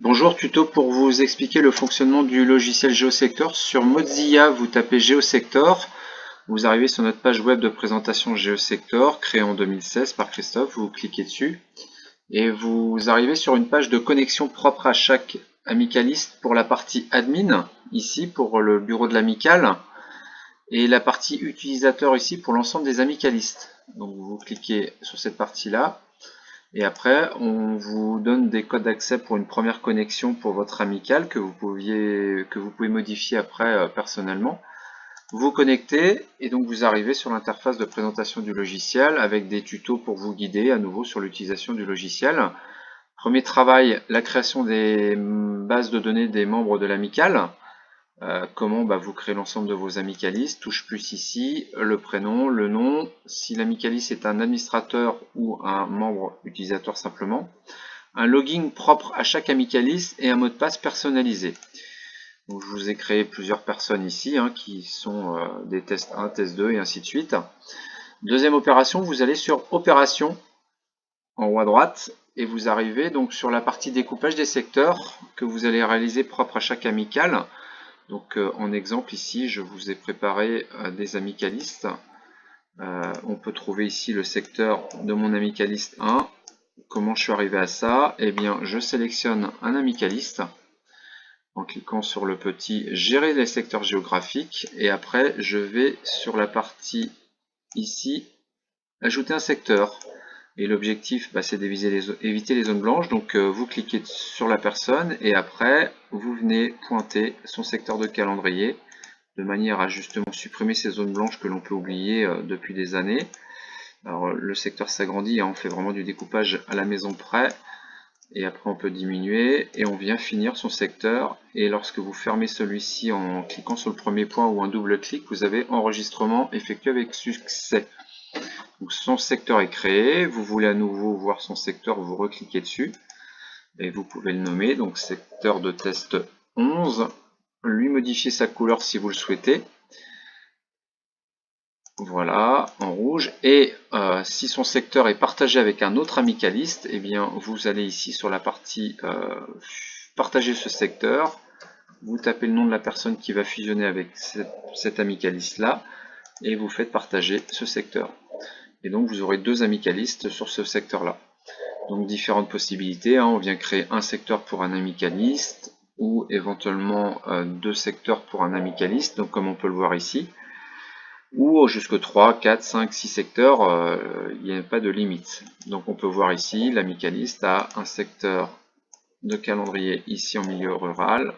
Bonjour, tuto pour vous expliquer le fonctionnement du logiciel GeoSector. Sur Mozilla, vous tapez GeoSector, vous arrivez sur notre page web de présentation GeoSector, créée en 2016 par Christophe, vous cliquez dessus et vous arrivez sur une page de connexion propre à chaque amicaliste pour la partie admin, ici pour le bureau de l'amical, et la partie utilisateur ici pour l'ensemble des amicalistes. Donc vous cliquez sur cette partie-là. Et après, on vous donne des codes d'accès pour une première connexion pour votre amical que vous pouvez modifier après personnellement. Vous connectez et donc vous arrivez sur l'interface de présentation du logiciel avec des tutos pour vous guider à nouveau sur l'utilisation du logiciel. Premier travail, la création des bases de données des membres de l'amical. Comment vous créez l'ensemble de vos amicalistes, touche plus ici, le prénom, le nom, si l'amicaliste est un administrateur ou un membre utilisateur simplement, un login propre à chaque amicaliste et un mot de passe personnalisé. Donc, je vous ai créé plusieurs personnes ici qui sont des tests 1, test 2 et ainsi de suite. Deuxième opération, vous allez sur opération en haut à droite et vous arrivez donc sur la partie découpage des secteurs que vous allez réaliser propre à chaque amical. Donc en exemple ici, je vous ai préparé des amicalistes. On peut trouver ici le secteur de mon amicaliste 1. Comment je suis arrivé à ça? Eh bien, je sélectionne un amicaliste en cliquant sur le petit gérer les secteurs géographiques et après je vais sur la partie ici ajouter un secteur. Et l'objectif, c'est d'éviter les zones blanches. Donc vous cliquez sur la personne et après vous venez pointer son secteur de calendrier de manière à justement supprimer ces zones blanches que l'on peut oublier depuis des années. Alors le secteur s'agrandit, on fait vraiment du découpage à la maison près. Et après on peut diminuer et on vient finir son secteur. Et lorsque vous fermez celui-ci en cliquant sur le premier point ou un double clic, vous avez enregistrement effectué avec succès. Donc son secteur est créé, vous voulez à nouveau voir son secteur, vous recliquez dessus et vous pouvez le nommer, donc secteur de test 11, lui modifier sa couleur si vous le souhaitez, voilà, en rouge, et si son secteur est partagé avec un autre amicaliste, eh bien vous allez ici sur la partie partager ce secteur, vous tapez le nom de la personne qui va fusionner avec cet amicaliste là, et vous faites partager ce secteur. Et donc vous aurez deux amicalistes sur ce secteur-là. Donc différentes possibilités, on vient créer un secteur pour un amicaliste ou éventuellement deux secteurs pour un amicaliste, donc comme on peut le voir ici, ou jusque 3, 4, 5, 6 secteurs, il n'y a pas de limite. Donc on peut voir ici, l'amicaliste a un secteur de calendrier ici en milieu rural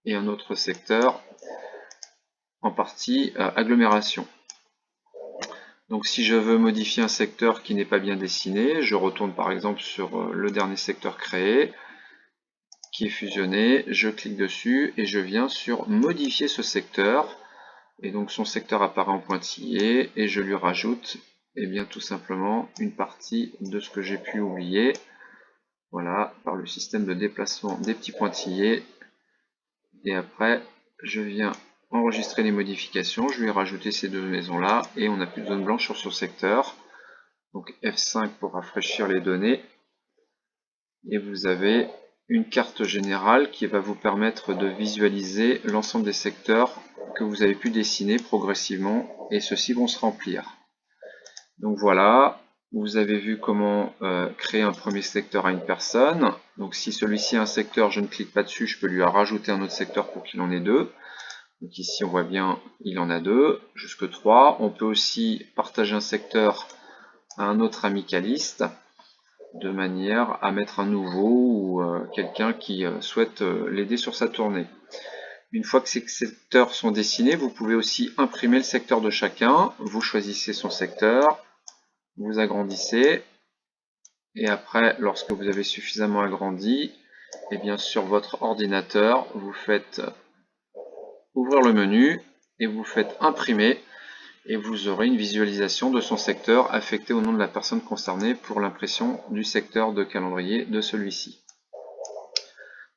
et un autre secteur en partie agglomération. Donc si je veux modifier un secteur qui n'est pas bien dessiné, je retourne par exemple sur le dernier secteur créé, qui est fusionné, je clique dessus et je viens sur modifier ce secteur. Et donc son secteur apparaît en pointillé et je lui rajoute tout simplement une partie de ce que j'ai pu oublier. Voilà, par le système de déplacement des petits pointillés. Et après, je viens enregistrer les modifications, je vais rajouter ces deux maisons là et on n'a plus de zone blanche sur ce secteur. Donc F5 pour rafraîchir les données et vous avez une carte générale qui va vous permettre de visualiser l'ensemble des secteurs que vous avez pu dessiner progressivement et ceux-ci vont se remplir. Donc voilà, vous avez vu comment créer un premier secteur à une personne. Donc si celui-ci a un secteur, je ne clique pas dessus, je peux lui rajouter un autre secteur pour qu'il en ait deux. Donc ici on voit bien, il en a deux, jusque 3. On peut aussi partager un secteur à un autre amicaliste de manière à mettre un nouveau ou quelqu'un qui souhaite l'aider sur sa tournée. Une fois que ces secteurs sont dessinés, vous pouvez aussi imprimer le secteur de chacun. Vous choisissez son secteur, vous agrandissez et après, lorsque vous avez suffisamment agrandi, sur votre ordinateur, vous faites ouvrir le menu et vous faites imprimer et vous aurez une visualisation de son secteur affecté au nom de la personne concernée pour l'impression du secteur de calendrier de celui-ci.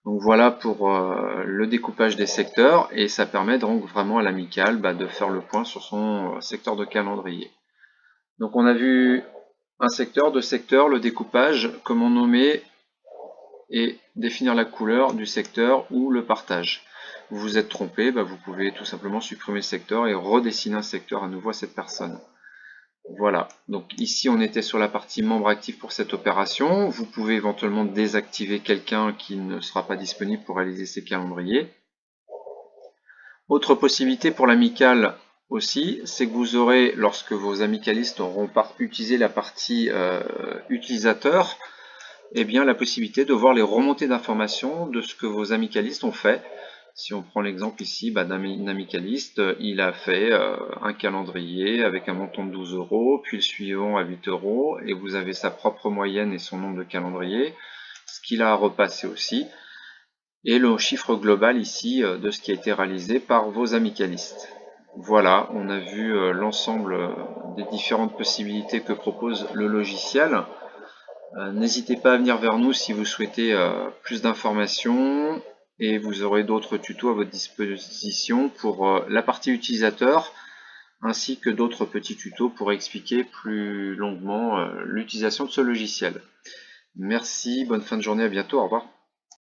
Donc voilà pour le découpage des secteurs et ça permet donc vraiment à l'amical de faire le point sur son secteur de calendrier. Donc on a vu un secteur, deux secteurs, le découpage, comment nommer et définir la couleur du secteur ou le partage. Vous vous êtes trompé, vous pouvez tout simplement supprimer le secteur et redessiner un secteur à nouveau à cette personne. Voilà, donc ici on était sur la partie membre actif pour cette opération. Vous pouvez éventuellement désactiver quelqu'un qui ne sera pas disponible pour réaliser ces calendriers. Autre possibilité pour l'amicale aussi, c'est que vous aurez, lorsque vos amicalistes auront utilisé la partie utilisateur, eh bien la possibilité de voir les remontées d'informations de ce que vos amicalistes ont fait. Si on prend l'exemple ici d'un amicaliste, il a fait un calendrier avec un montant de 12 €, puis le suivant à 8 €, et vous avez sa propre moyenne et son nombre de calendriers, ce qu'il a à repasser aussi, et le chiffre global ici de ce qui a été réalisé par vos amicalistes. Voilà, on a vu l'ensemble des différentes possibilités que propose le logiciel. N'hésitez pas à venir vers nous si vous souhaitez plus d'informations, et vous aurez d'autres tutos à votre disposition pour la partie utilisateur, ainsi que d'autres petits tutos pour expliquer plus longuement l'utilisation de ce logiciel. Merci, bonne fin de journée, à bientôt, au revoir.